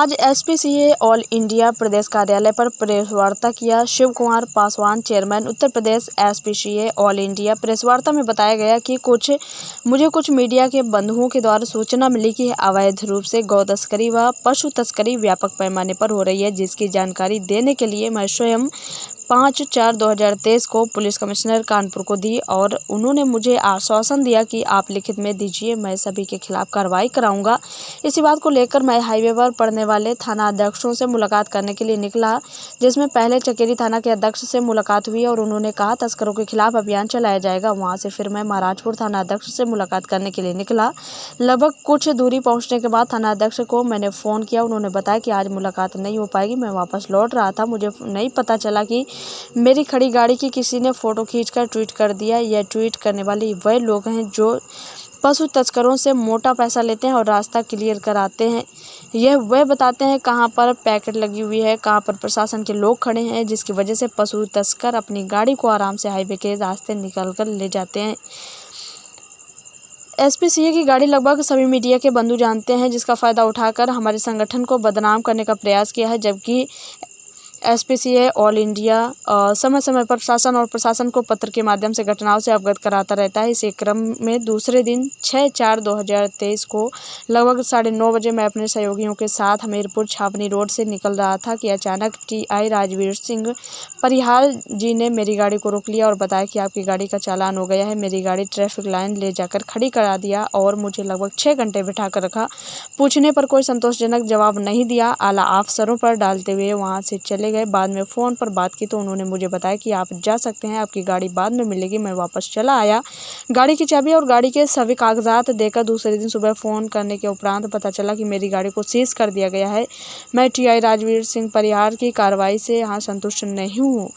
आज SPCA all India प्रदेश कार्यालय पर प्रेस वार्ता किया। Shiv Kumar Paswan, chairman Uttar Pradesh SPCA all India. Press वार्ता में बताया गया कि मुझे कुछ मीडिया के बंधुओं के द्वारा सूचना मिली कि अवैध रूप से गौ तस्करी व पशु तस्करी व्यापक पैमाने पर हो रही है, जिसकी जानकारी देने के लिए मैं स्वयं 5/4/2023 को पुलिस कमिश्नर कानपुर को दी और उन्होंने मुझे आश्वासन दिया कि आप लिखित में दीजिए, मैं सभी के खिलाफ कार्रवाई कराऊंगा। इसी बात को लेकर मैं हाईवे पर पड़ने वाले थाना अध्यक्षों से मुलाकात करने के लिए निकला, जिसमें पहले चकेरी थाना के अध्यक्ष से मुलाकात हुई और उन्होंने कहा तस्करों के खिलाफ अभियान चलाया जाएगा। वहां से फिर मैं महाराजपुर थाना अध्यक्ष से मुलाकात करने के लिए निकला। लगभग कुछ दूरी पहुंचने के बाद थाना अध्यक्ष को मैंने फ़ोन किया। उन्होंने बताया कि आज मुलाकात नहीं हो पाएगी। मैं वापस लौट रहा था, मुझे नहीं पता चला कि मेरी खड़ी गाड़ी की किसी ने फ़ोटो खींचकर ट्वीट कर दिया। यह ट्वीट करने वाले वह लोग हैं जो पशु तस्करों से मोटा पैसा लेते हैं और रास्ता क्लियर कराते हैं। यह वह बताते हैं कहां पर पैकेट लगी हुई है, कहां पर प्रशासन के लोग खड़े हैं, जिसकी वजह से पशु तस्कर अपनी गाड़ी को आराम से हाईवे के रास्ते निकाल कर ले जाते हैं। एसपीसीए की गाड़ी लगभग सभी मीडिया के बंधु जानते हैं, जिसका फ़ायदा उठाकर हमारे संगठन को बदनाम करने का प्रयास किया है। जबकि एसपीसीए ऑल इंडिया समय समय पर शासन और प्रशासन को पत्र के माध्यम से घटनाओं से अवगत कराता रहता है। इसी क्रम में दूसरे दिन 6/4/2023 को लगभग 9:30 बजे मैं अपने सहयोगियों के साथ हमीरपुर छावनी रोड से निकल रहा था कि अचानक टीआई राजवीर सिंह परिहार जी ने मेरी गाड़ी को रोक लिया और बताया कि आपकी गाड़ी का चालान हो गया है। मेरी गाड़ी ट्रैफिक लाइन ले जाकर खड़ी करा दिया और मुझे लगभग 6 घंटे बिठा कर रखा। पूछने पर कोई संतोषजनक जवाब नहीं दिया। आला अफसरों पर डालते हुए वहाँ से चले गए। बाद में फ़ोन पर बात की तो उन्होंने मुझे बताया कि आप जा सकते हैं, आपकी गाड़ी बाद में मिलेगी। मैं वापस चला आया। गाड़ी की चाबी और गाड़ी के सभी कागजात देकर दूसरे दिन सुबह फ़ोन करने के उपरांत पता चला कि मेरी गाड़ी को सीज कर दिया गया है। मैं टीआई राजवीर सिंह परिहार की कार्रवाई से यहाँ संतुष्ट नहीं हूँ,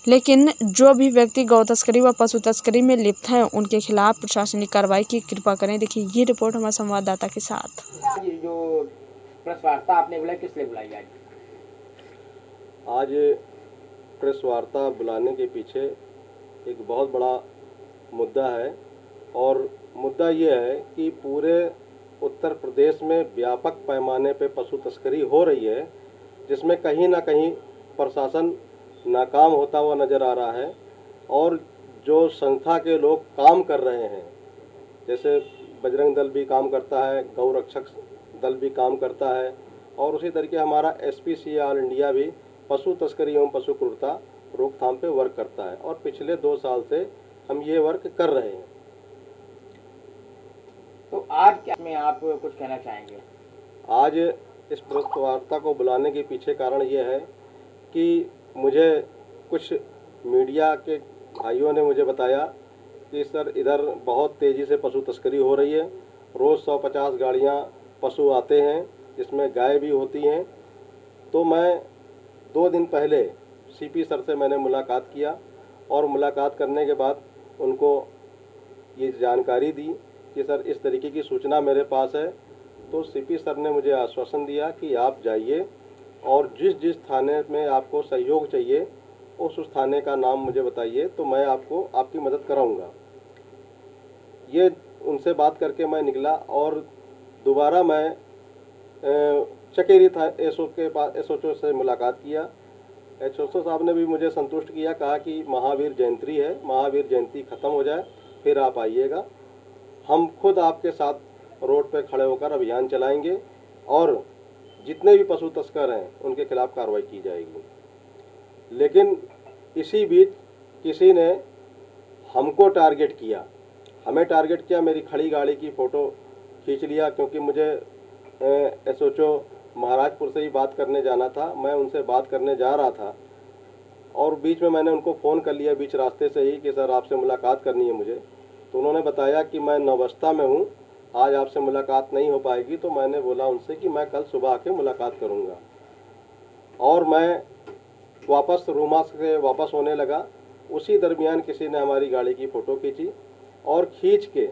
लेकिन जो भी व्यक्ति गौ तस्करी व पशु तस्करी में लिप्त हैं उनके खिलाफ प्रशासनिक कार्रवाई की कृपा करें। देखिए ये रिपोर्ट हमारे संवाददाता के साथ। जो प्रेस वार्ता आपने बुलाई, किस लिए बुलाई आज प्रेस वार्ता बुलाने के पीछे एक बहुत बड़ा मुद्दा है और मुद्दा ये है कि पूरे उत्तर प्रदेश में व्यापक पैमाने पे पशु तस्करी हो रही है, जिसमें कहीं ना कहीं प्रशासन नाकाम होता हुआ नज़र आ रहा है और जो संस्था के लोग काम कर रहे हैं, जैसे बजरंग दल भी काम करता है, गौ रक्षक दल भी काम करता है और उसी तरीके हमारा एसपीसीए ऑल इंडिया भी पशु तस्करी एवं पशु क्रूरता रोकथाम पे वर्क करता है और पिछले 2 साल से हम ये वर्क कर रहे हैं। तो आज क्या में आप कुछ कहना चाहेंगे? आज इस प्रेस वार्ता को बुलाने के पीछे कारण ये है कि मुझे कुछ मीडिया के भाइयों ने मुझे बताया कि सर इधर बहुत तेज़ी से पशु तस्करी हो रही है। रोज़ 150 गाड़ियाँ पशु आते हैं, जिसमें गाय भी होती हैं। तो मैं 2 दिन पहले सीपी सर से मैंने मुलाकात किया और मुलाकात करने के बाद उनको ये जानकारी दी कि सर इस तरीके की सूचना मेरे पास है। तो सीपी सर ने मुझे आश्वासन दिया कि आप जाइए और जिस जिस थाने में आपको सहयोग चाहिए उस थाने का नाम मुझे बताइए, तो मैं आपको आपकी मदद कराऊंगा। ये उनसे बात करके मैं निकला और दोबारा मैं चकेरी था एसओ से मुलाकात किया। एसओ साहब ने भी मुझे संतुष्ट किया, कहा कि महावीर जयंती है, महावीर जयंती ख़त्म हो जाए फिर आप आइएगा, हम खुद आपके साथ रोड पे खड़े होकर अभियान चलाएंगे और जितने भी पशु तस्कर हैं उनके खिलाफ कार्रवाई की जाएगी। लेकिन इसी बीच किसी ने हमको टारगेट किया, हमें टारगेट किया, मेरी खड़ी गाड़ी की फ़ोटो खींच लिया, क्योंकि मुझे एसओ महाराजपुर से ही बात करने जाना था। मैं उनसे बात करने जा रहा था और बीच में मैंने उनको फ़ोन कर लिया बीच रास्ते से ही कि सर आपसे मुलाकात करनी है मुझे। तो उन्होंने बताया कि मैं नौबस्ता में हूँ, आज आपसे मुलाकात नहीं हो पाएगी। तो मैंने बोला उनसे कि मैं कल सुबह आके मुलाकात करूँगा और मैं वापस रूमा से वापस होने लगा। उसी दरमियान किसी ने हमारी गाड़ी की फ़ोटो खींची और खींच के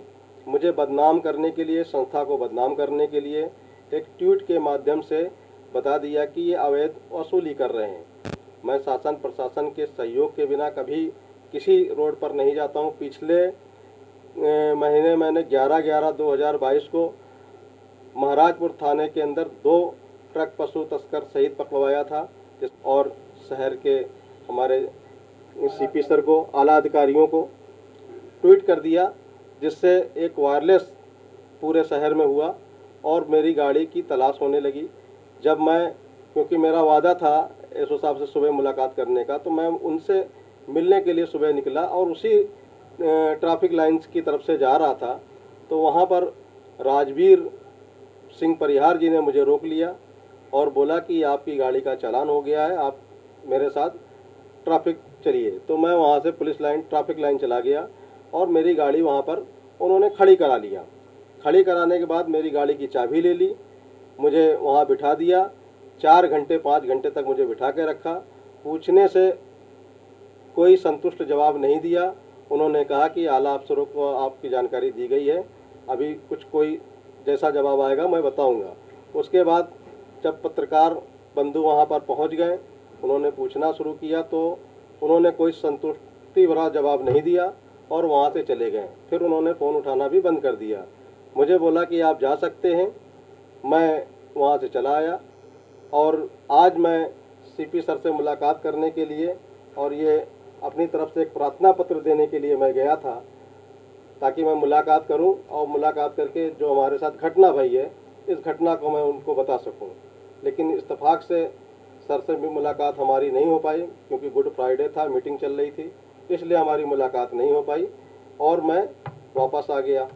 मुझे बदनाम करने के लिए, संस्था को बदनाम करने के लिए एक ट्वीट के माध्यम से बता दिया कि ये अवैध वसूली कर रहे हैं। मैं शासन प्रशासन के सहयोग के बिना कभी किसी रोड पर नहीं जाता हूँ। पिछले महीने मैंने 11/11/2022 को महाराजपुर थाने के अंदर 2 ट्रक पशु तस्कर सहित पकड़वाया था। और शहर के हमारे सीपी सर को, आला अधिकारियों को ट्वीट कर दिया, जिससे एक वायरलेस पूरे शहर में हुआ और मेरी गाड़ी की तलाश होने लगी। जब मैं, क्योंकि मेरा वादा था एसओ साहब से सुबह मुलाकात करने का, तो मैं उनसे मिलने के लिए सुबह निकला और उसी ट्रैफिक लाइन्स की तरफ से जा रहा था, तो वहाँ पर राजवीर सिंह परिहार जी ने मुझे रोक लिया और बोला कि आपकी गाड़ी का चालान हो गया है, आप मेरे साथ ट्रैफिक चलिए। तो मैं वहाँ से पुलिस लाइन, ट्रैफिक लाइन चला गया और मेरी गाड़ी वहाँ पर उन्होंने खड़ी करा लिया। खड़ी कराने के बाद मेरी गाड़ी की चाबी ले ली, मुझे वहाँ बिठा दिया। 4 घंटे 5 घंटे तक मुझे बिठा के रखा। पूछने से कोई संतुष्ट जवाब नहीं दिया। उन्होंने कहा कि आला अफसरों को आपकी जानकारी दी गई है, अभी कुछ कोई जैसा जवाब आएगा मैं बताऊंगा। उसके बाद जब पत्रकार बंधु वहां पर पहुंच गए, उन्होंने पूछना शुरू किया तो उन्होंने कोई संतुष्टि भरा जवाब नहीं दिया और वहां से चले गए। फिर उन्होंने फ़ोन उठाना भी बंद कर दिया। मुझे बोला कि आप जा सकते हैं। मैं वहां से चला आया और आज मैं सीपी सर से मुलाकात करने के लिए और ये अपनी तरफ से एक प्रार्थना पत्र देने के लिए मैं गया था, ताकि मैं मुलाकात करूं और मुलाकात करके जो हमारे साथ घटना भई है, इस घटना को मैं उनको बता सकूं। लेकिन इत्तेफाक से सर से भी मुलाकात हमारी नहीं हो पाई, क्योंकि गुड फ्राइडे था, मीटिंग चल रही थी, इसलिए हमारी मुलाकात नहीं हो पाई और मैं वापस आ गया।